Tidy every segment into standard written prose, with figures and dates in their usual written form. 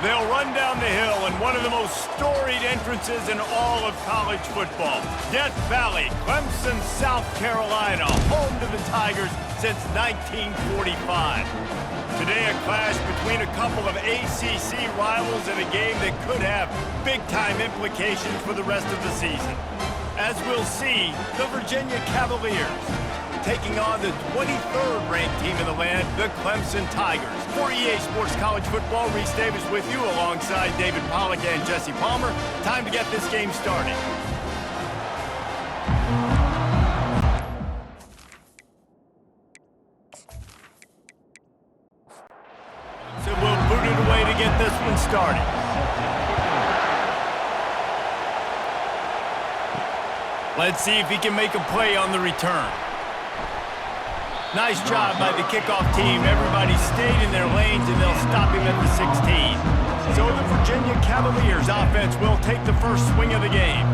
They'll run down the hill in one of the most storied entrances in all of college football. Death Valley, Clemson, South Carolina, home to the Tigers since 1945. Today, a clash between a couple of ACC rivals in a game that could have big-time implications for the rest of the season. As we'll see, the Virginia Cavaliers taking on the 23rd ranked team in the land, the Clemson Tigers. For EA Sports College Football, Reese Davis with you alongside David Pollack and Jesse Palmer. Time to get this game started. So we'll boot it away to get this one started. Let's see if he can make a play on the return. Nice job by the kickoff team. Everybody stayed in their lanes, and they'll stop him at the 16. So the Virginia Cavaliers offense will take the first swing of the game.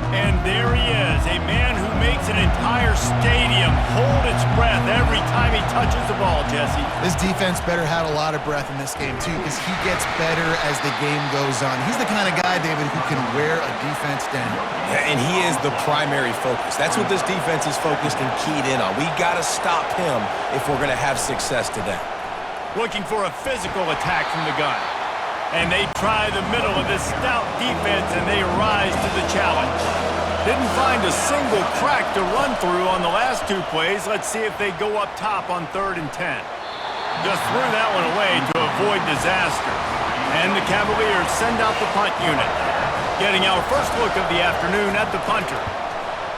And there he is, a man who makes an entire stadium hold its breath every time he touches the ball, Jesse. This defense better have a lot of breath in this game, too, because he gets better as the game goes on. He's the kind of guy, David, who can wear a defense down. Yeah, and he is the primary focus. That's what this defense is focused and keyed in on. We got to stop him if we're going to have success today. Looking for a physical attack from the gun. And they try the middle of this stout defense, and they rise to the challenge. Didn't find a single crack to run through on the last two plays. Let's see if they go up top on 3rd and 10. Just threw that one away to avoid disaster. And the Cavaliers send out the punt unit. Getting our first look of the afternoon at the punter.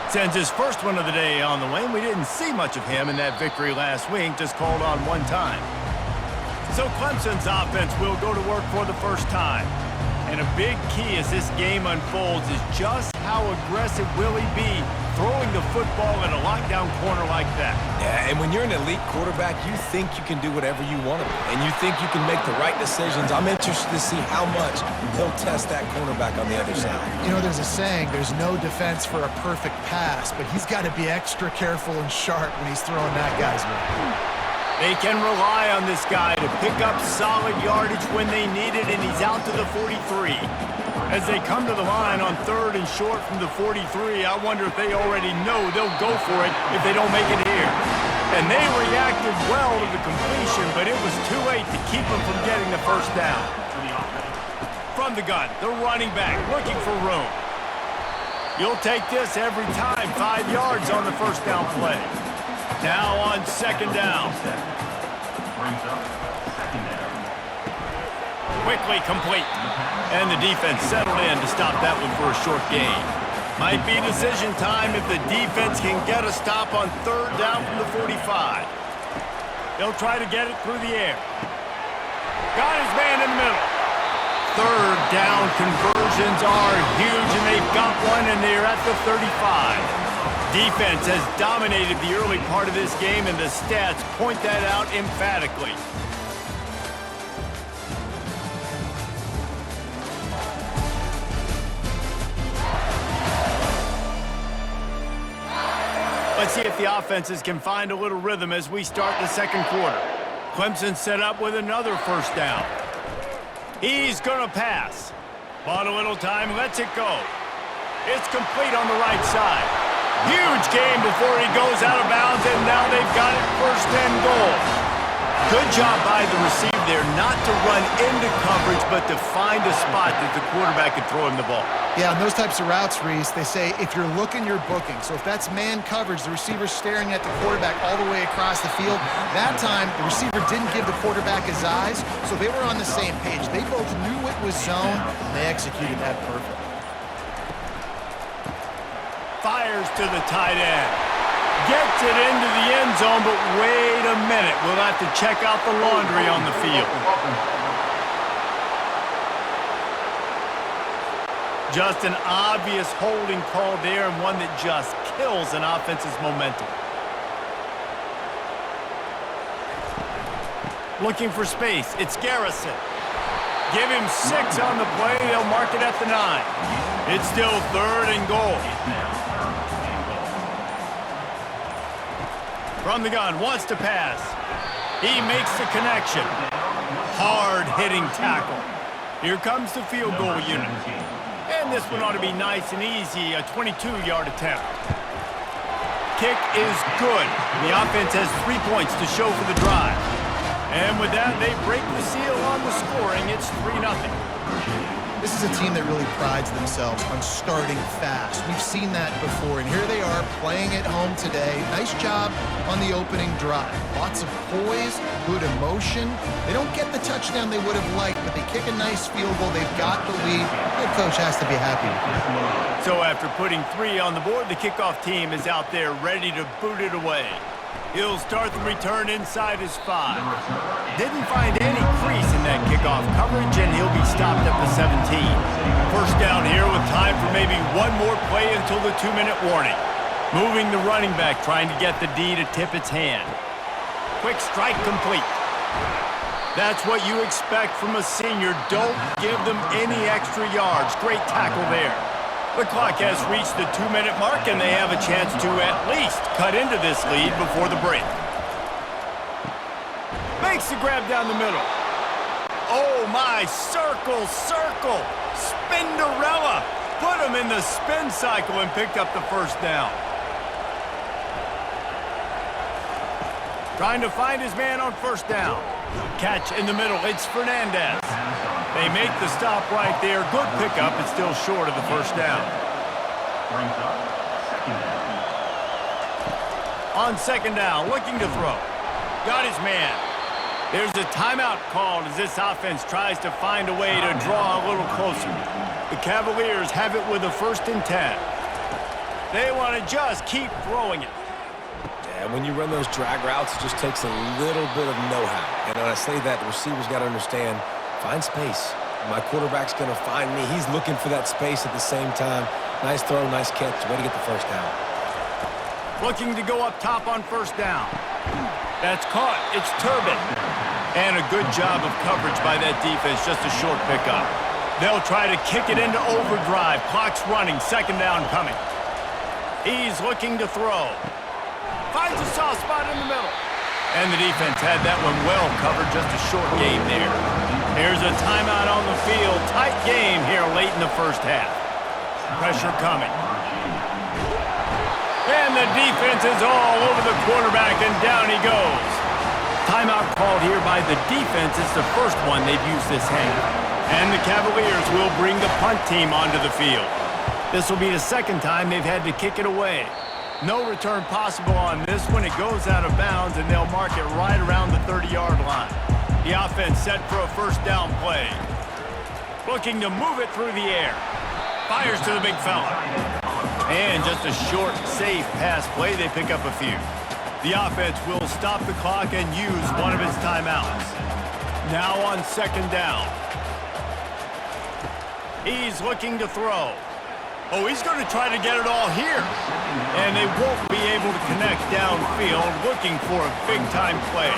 Sends his first one of the day on the way. We didn't see much of him in that victory last week, just called on one time. So Clemson's offense will go to work for the first time. And a big key as this game unfolds is just how aggressive will he be throwing the football at a lockdown corner like that. Yeah, and when you're an elite quarterback, you think you can do whatever you want to do, and you think you can make the right decisions. I'm interested to see how much he'll test that cornerback on the other side. You know, there's a saying, there's no defense for a perfect pass, but he's got to be extra careful and sharp when he's throwing that guy's way. They can rely on this guy to pick up solid yardage when they need it, and he's out to the 43. As they come to the line on 3rd and short from the 43, I wonder if they already know they'll go for it if they don't make it here. And they reacted well to the completion, but it was too late to keep them from getting the first down. From the gun, the running back looking for room. You'll take this every time, 5 yards on the first down play. Now on 2nd down. Quickly complete. And the defense settled in to stop that one for a short gain. Might be decision time if the defense can get a stop on 3rd down from the 45. They'll try to get it through the air. Got his man in the middle. 3rd down conversions are huge, and they've got one, and they're at the 35. Defense has dominated the early part of this game, and the stats point that out emphatically. Let's see if the offenses can find a little rhythm as we start the 2nd quarter. Clemson set up with another first down. He's going to pass. Bought a little time, lets it go. It's complete on the right side. Huge game before he goes out of bounds, and now they've got it 1st and goal. Good job by the receiver there not to run into coverage, but to find a spot that the quarterback could throw him the ball. Yeah, on those types of routes, Reese, they say if you're looking, you're booking. So if that's man coverage, the receiver's staring at the quarterback all the way across the field. That time, the receiver didn't give the quarterback his eyes, so they were on the same page. They both knew it was zone, and they executed that perfectly. Fires to the tight end. Gets it into the end zone, but wait a minute. We'll have to check out the laundry on the field. Just an obvious holding call there, and one that just kills an offense's momentum. Looking for space. It's Garrison. Give him 6 on the play. They'll mark it at the 9. It's still 3rd and goal. From the gun, wants to pass. He makes the connection. Hard-hitting tackle. Here comes the field goal unit. And this one ought to be nice and easy, a 22-yard attempt. Kick is good. The offense has 3 points to show for the drive. And with that, they break the seal on the scoring. It's 3-0. This is a team that really prides themselves on starting fast. We've seen that before, and here they are playing at home today. Nice job on the opening drive. Lots of poise, good emotion. They don't get the touchdown they would have liked, but they kick a nice field goal. They've got the lead. The coach has to be happy with it. So after putting 3 on the board, the kickoff team is out there ready to boot it away. He'll start the return inside his 5. Didn't find any crease in that kickoff coverage, and he'll be stopped at the 17. First down here with time for maybe one more play until the 2-minute warning. Moving the running back, trying to get the D to tip its hand. Quick strike complete. That's what you expect from a senior. Don't give them any extra yards. Great tackle there. The clock has reached the 2-minute mark, and they have a chance to at least cut into this lead before the break. Makes the grab down the middle. Oh, my. Circle, circle. Spinderella. Put him in the spin cycle and picked up the first down. Trying to find his man on first down. Catch in the middle. It's Fernandez. They make the stop right there. Good pickup. It's still short of the first down. On second down, looking to throw. Got his man. There's a timeout called as this offense tries to find a way to draw a little closer. The Cavaliers have it with a 1st and 10. They want to just keep throwing it. Yeah, when you run those drag routes, it just takes a little bit of know-how. And when I say that, the receivers got to understand, find space. My quarterback's going to find me. He's looking for that space at the same time. Nice throw, nice catch. Way to get the first down. Looking to go up top on first down. That's caught. It's Turbin. And a good job of coverage by that defense. Just a short pickup. They'll try to kick it into overdrive. Clock's running. Second down coming. He's looking to throw. Finds a soft spot in the middle. And the defense had that one well covered. Just a short game there. Here's a timeout on the field. Tight game here late in the first half. Pressure coming. And the defense is all over the quarterback, and down he goes. Timeout called here by the defense. It's the first one they've used this half. And the Cavaliers will bring the punt team onto the field. This will be the second time they've had to kick it away. No return possible on this one. It goes out of bounds, and they'll mark it right around the 30-yard line. The offense set for a first down play. Looking to move it through the air. Fires to the big fella. And just a short, safe pass play. They pick up a few. The offense will stop the clock and use one of its timeouts. Now on second down. He's looking to throw. Oh, he's going to try to get it all here. And they won't be able to connect downfield, looking for a big-time play.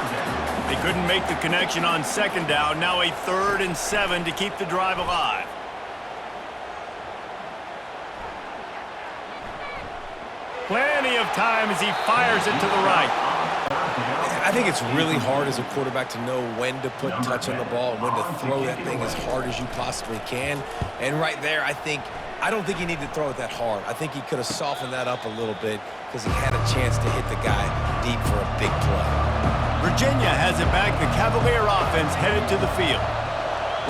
They couldn't make the connection on second down. Now a 3rd and 7 to keep the drive alive. Plenty of time as he fires it to the right. I think it's really hard as a quarterback to know when to put touch on the ball and when to throw that thing as hard as you possibly can. And right there, I don't think he needed to throw it that hard. I think he could have softened that up a little bit because he had a chance to hit the guy deep for a big play. Virginia has it back. The Cavalier offense headed to the field.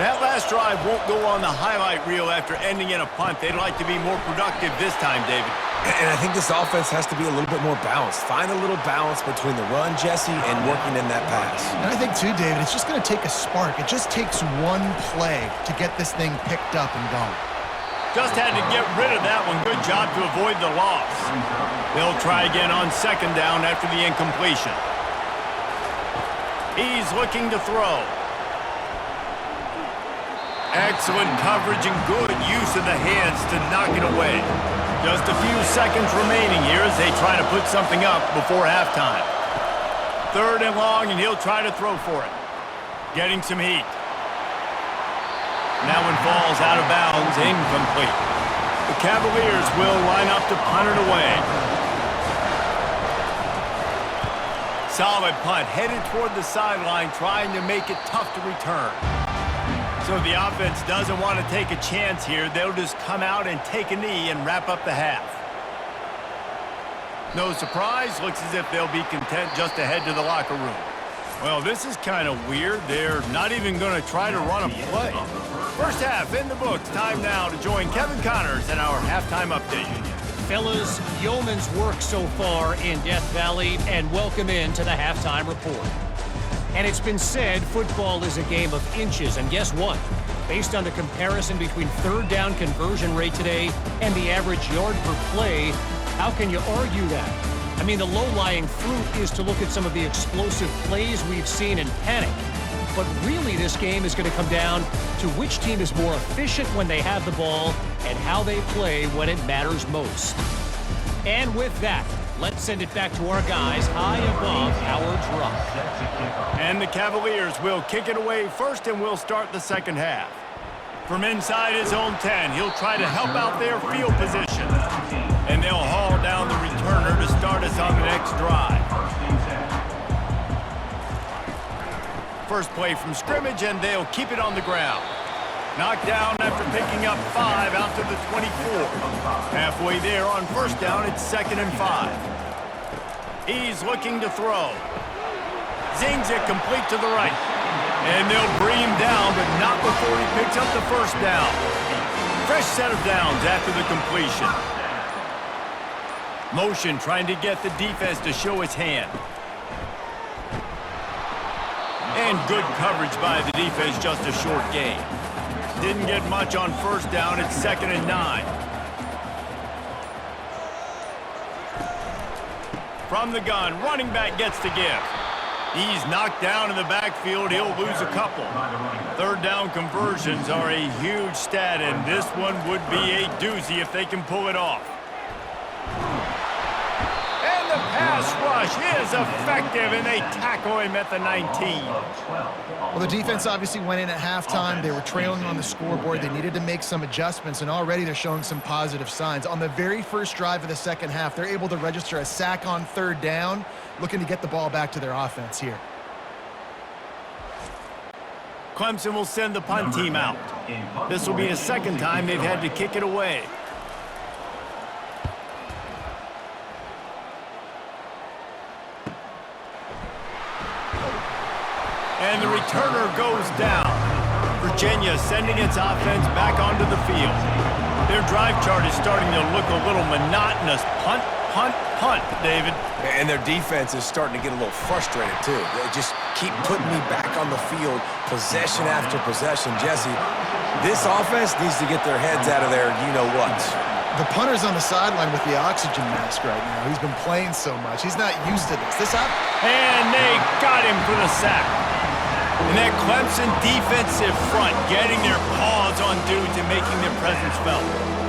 That last drive won't go on the highlight reel after ending in a punt. They'd like to be more productive this time, David. And I think this offense has to be a little bit more balanced. Find a little balance between the run, Jesse, and working in that pass. And I think, too, David, it's just going to take a spark. It just takes one play to get this thing picked up and going. Just had to get rid of that one. Good job to avoid the loss. They'll try again on second down after the incompletion. He's looking to throw. Excellent coverage and good use of the hands to knock it away. Just a few seconds remaining here as they try to put something up before halftime. 3rd and long, and he'll try to throw for it. Getting some heat. That one falls out of bounds, incomplete. The Cavaliers will line up to punt it away. Solid punt, headed toward the sideline, trying to make it tough to return. So the offense doesn't want to take a chance here. They'll just come out and take a knee and wrap up the half. No surprise, looks as if they'll be content just to head to the locker room. Well, this is kind of weird. They're not even going to try to run a play. First half in the books. Time now to join Kevin Connors in our halftime update. Fellas, yeoman's work so far in Death Valley, and welcome into the halftime report. And it's been said football is a game of inches, and guess what? Based on the comparison between third down conversion rate today and the average yard per play, how can you argue that? I mean, the low-lying fruit is to look at some of the explosive plays we've seen in panic. But really, this game is going to come down to which team is more efficient when they have the ball and how they play when it matters most. And with that, let's send it back to our guys high above Howard's Rock. And the Cavaliers will kick it away first, and we'll start the second half. From inside his own 10, he'll try to help out their field position. And they'll haul down the returner to start us on the next drive. First play from scrimmage, and they'll keep it on the ground. Knocked down after picking up 5 out to the 24. Halfway there on first down, it's 2nd and 5. He's looking to throw. Zings it complete to the right. And they'll bring him down, but not before he picks up the first down. Fresh set of downs after the completion. Motion trying to get the defense to show its hand. And good coverage by the defense, just a short gain. Didn't get much on first down, it's 2nd and 9. From the gun, running back gets the give. He's knocked down in the backfield, he'll lose a couple. Third down conversions are a huge stat, and this one would be a doozy if they can pull it off. The pass rush is effective, and they tackle him at the 19. Well, the defense obviously went in at halftime. They were trailing on the scoreboard. They needed to make some adjustments, and already they're showing some positive signs. On the very first drive of the second half, they're able to register a sack on third down, looking to get the ball back to their offense here. Clemson will send the punt team out. This will be the second time they've had to kick it away. And the returner goes down. Virginia sending its offense back onto the field. Their drive chart is starting to look a little monotonous. Punt, punt, punt, David. And their defense is starting to get a little frustrated, too. They just keep putting me back on the field, possession after possession. Jesse, this offense needs to get their heads out of there, you-know-what. The punter's on the sideline with the oxygen mask right now. He's been playing so much. He's not used to this. And they got him for the sack. And that Clemson defensive front getting their paws on dudes and making their presence felt.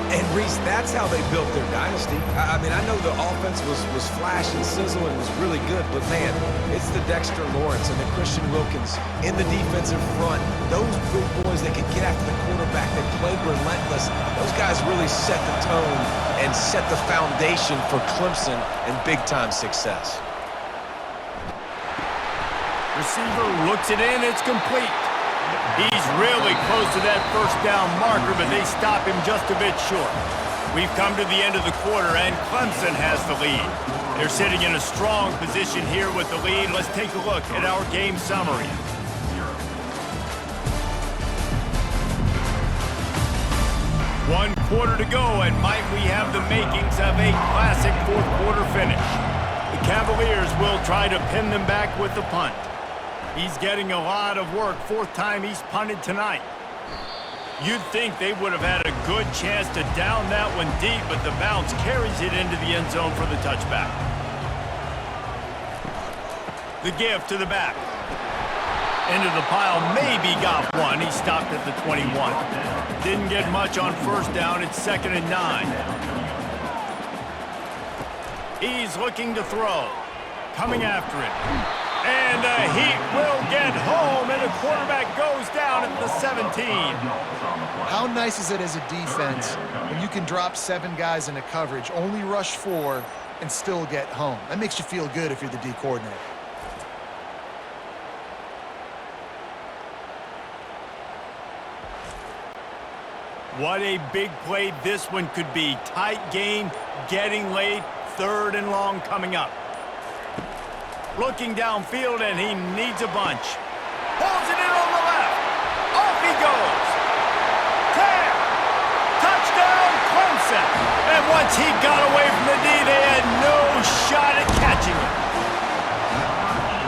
And, Reese, that's how they built their dynasty. I mean, I know the offense was flash and sizzle and was really good, but, man, it's the Dexter Lawrence and the Christian Wilkins in the defensive front. Those big boys that can get after the quarterback, that played relentless. Those guys really set the tone and set the foundation for Clemson and big-time success. Receiver looks it in, it's complete. He's really close to that first down marker, but they stop him just a bit short. We've come to the end of the quarter, and Clemson has the lead. They're sitting in a strong position here with the lead. Let's take a look at our game summary. One quarter to go, and might we have the makings of a classic fourth quarter finish. The Cavaliers will try to pin them back with the punt. He's getting a lot of work, fourth time he's punted tonight. You'd think they would have had a good chance to down that one deep, but the bounce carries it into the end zone for the touchback. The give to the back. Into the pile, maybe got one. He stopped at the 21. Didn't get much on first down. It's 2nd and 9. He's looking to throw. Coming after it. And the Heat will get home, and the quarterback goes down at the 17. How nice is it as a defense when you can drop 7 guys into coverage, only rush 4, and still get home? That makes you feel good if you're the D coordinator. What a big play this one could be. Tight game, getting late, 3rd and long coming up. Looking downfield, and he needs a bunch. Pulls it in on the left. Off he goes. 10. Touchdown, Clemson. And once he got away from the D, they had no shot at catching him.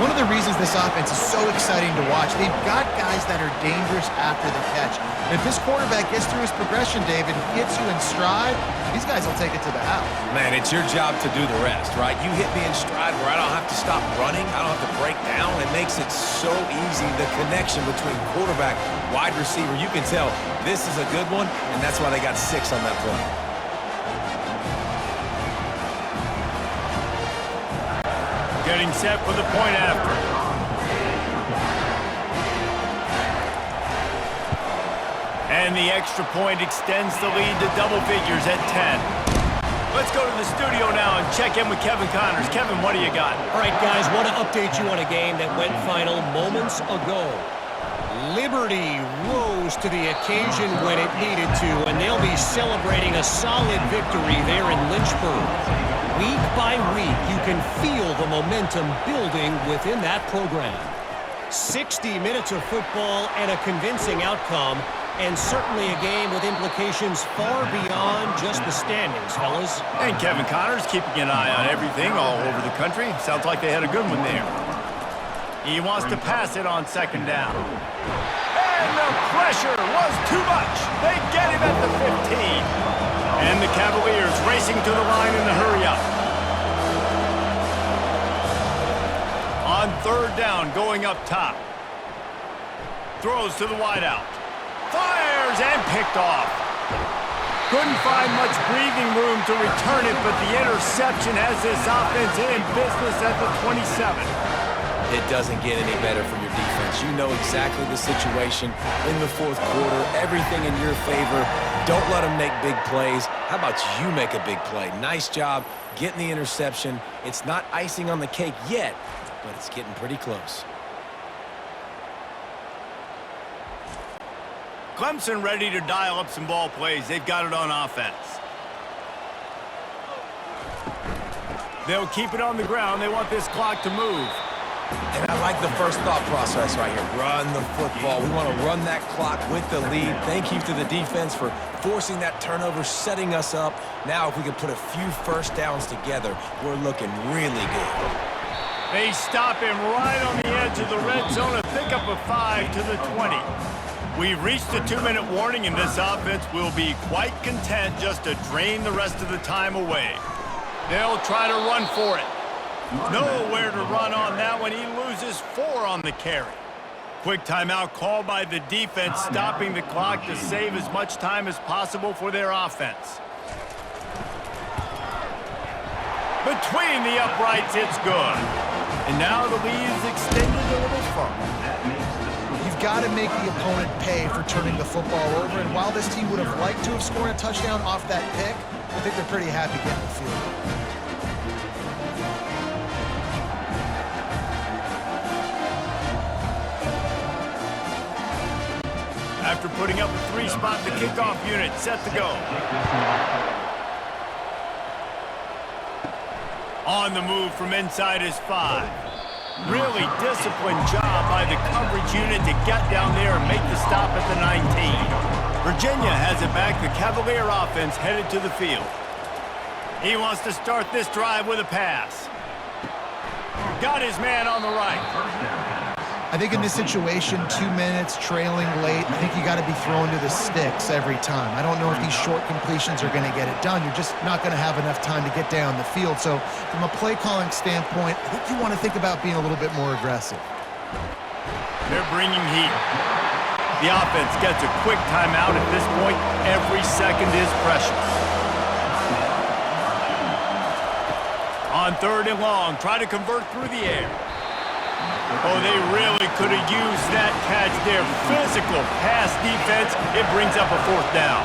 One of the reasons this offense is so exciting to watch, they've got guys that are dangerous after the catch. And if this quarterback gets through his progression, David, hits you in stride, these guys will take it to the house. Man, it's your job to do the rest, right? You hit me in stride where I don't have to stop running. I don't have to break down. It makes it so easy, the connection between quarterback, wide receiver. You can tell this is a good one, and that's why they got 6 on that play. Getting set for the point after. And the extra point extends the lead to double figures at 10. Let's go to the studio now and check in with Kevin Connors. Kevin, what do you got? All right, guys, want to update you on a game that went final moments ago. Liberty rose to the occasion when it needed to, and they'll be celebrating a solid victory there in Lynchburg. Week by week, you can feel the momentum building within that program. 60 minutes of football and a convincing outcome, and certainly a game with implications far beyond just the standings, fellas. And Kevin Connors keeping an eye on everything all over the country. Sounds like they had a good one there. He wants to pass it on 2nd down. And the pressure was too much. They get him at the 15. And the Cavaliers racing to the line in the hurry up. On 3rd down, going up top. Throws to the wideout. Fires and picked off. Couldn't find much breathing room to return it, but the interception has this offense in business at the 27. It doesn't get any better for your defense. You know exactly the situation in the 4th quarter. Everything in your favor. Don't let them make big plays. How about you make a big play? Nice job getting the interception. It's not icing on the cake yet, but it's getting pretty close. Clemson ready to dial up some ball plays. They've got it on offense. They'll keep it on the ground. They want this clock to move. And I like the first thought process right here. Run the football. We want to run that clock with the lead. Thank you to the defense for forcing that turnover, setting us up. Now if we can put a few first downs together, we're looking really good. They stop him right on the edge of the red zone and pick up a 5 to the 20. We've reached the 2-minute warning, and this offense will be quite content just to drain the rest of the time away. They'll try to run for it. Nowhere to run on that one. He loses 4 on the carry. Quick timeout called by the defense, stopping the clock to save as much time as possible for their offense. Between the uprights, it's good. And now the lead is extended a little further. You've got to make the opponent pay for turning the football over, and while this team would have liked to have scored a touchdown off that pick, I think they're pretty happy getting the field. After putting up a 3-spot, the kickoff unit set to go. On the move from inside his 5. Really disciplined job by the coverage unit to get down there and make the stop at the 19. Virginia has it back. The Cavalier offense headed to the field. He wants to start this drive with a pass. Got his man on the right. I think in this situation, 2 minutes, trailing late, I think you got to be thrown to the sticks every time. I don't know if these short completions are going to get it done. You're just not going to have enough time to get down the field. So from a play calling standpoint, I think you want to think about being a little bit more aggressive. They're bringing heat. The offense gets a quick timeout at this point. Every second is precious. On 3rd and long, try to convert through the air. Oh, they really could have used that catch there. Physical pass defense. It brings up a 4th down.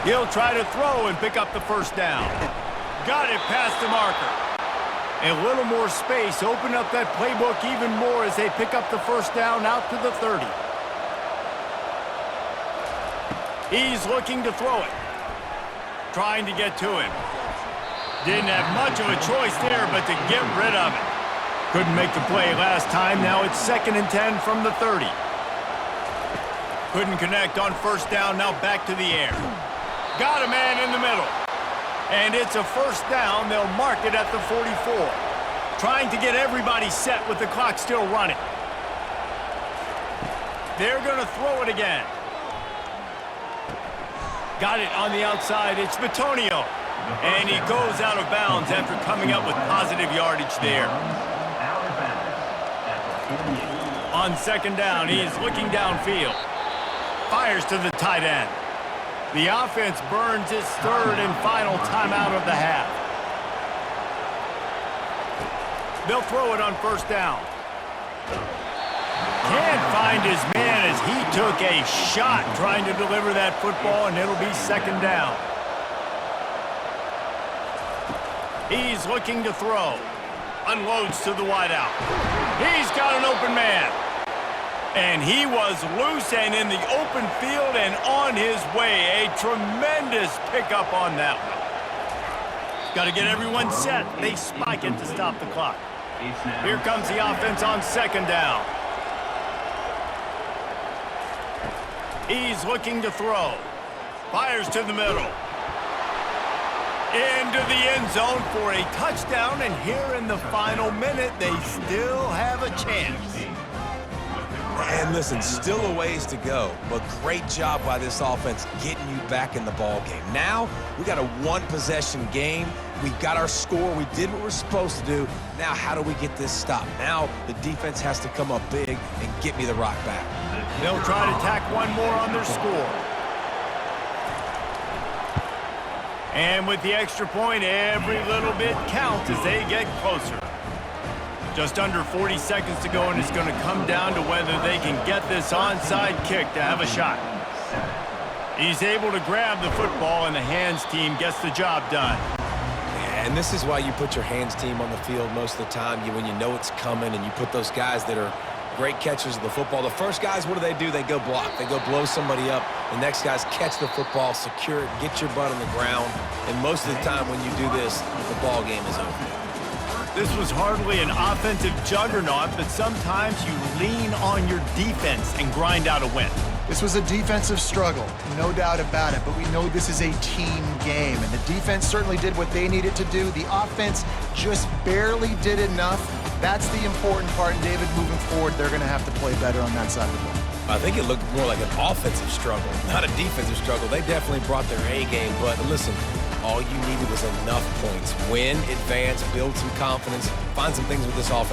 He'll try to throw and pick up the 1st down. Got it past the marker. A little more space. Open up that playbook even more as they pick up the 1st down out to the 30. He's looking to throw it. Trying to get to him. Didn't have much of a choice there, but to get rid of it. Couldn't make the play last time. Now it's 2nd and 10 from the 30. Couldn't connect on first down. Now back to the air. Got a man in the middle. And it's a first down. They'll mark it at the 44. Trying to get everybody set with the clock still running. They're going to throw it again. Got it on the outside. It's Bitonio. And he goes out of bounds after coming up with positive yardage there. On 2nd down, he's looking downfield. Fires to the tight end. The offense burns its 3rd and final timeout of the half. They'll throw it on first down. Can't find his man as he took a shot trying to deliver that football, and it'll be 2nd down. He's looking to throw. Unloads to the wideout. He's got an open man. And he was loose and in the open field and on his way. A tremendous pickup on that one. Got to get everyone set. They spike it to stop the clock. Here comes the offense on 2nd down. He's looking to throw. Fires to the middle. Into the end zone for a touchdown, and here in the final minute, they still have a chance. And listen, still a ways to go, but great job by this offense getting you back in the ball game. Now, we got a one-possession game. We got our score. We did what we're supposed to do. Now, how do we get this stopped? Now, the defense has to come up big and get me the rock back. They'll try to tack one more on their score. And with the extra point, every little bit counts as they get closer. Just under 40 seconds to go, and it's going to come down to whether they can get this onside kick to have a shot. He's able to grab the football, and the hands team gets the job done. And this is why you put your hands team on the field most of the time. When you know it's coming, and you put those guys that are great catchers of the football. The first guys, what do? They go block. They go blow somebody up. The next guys catch the football, secure it, get your butt on the ground. And most of the time when you do this, the ball game is over. This was hardly an offensive juggernaut, but sometimes you lean on your defense and grind out a win. This was a defensive struggle, no doubt about it, but we know this is a team game, and the defense certainly did what they needed to do. The offense just barely did enough. That's the important part, and David, moving forward, they're going to have to play better on that side of the ball. I think it looked more like an offensive struggle, not a defensive struggle. They definitely brought their A game, but listen, all you needed was enough points. Win, advance, build some confidence, find some things with this offense.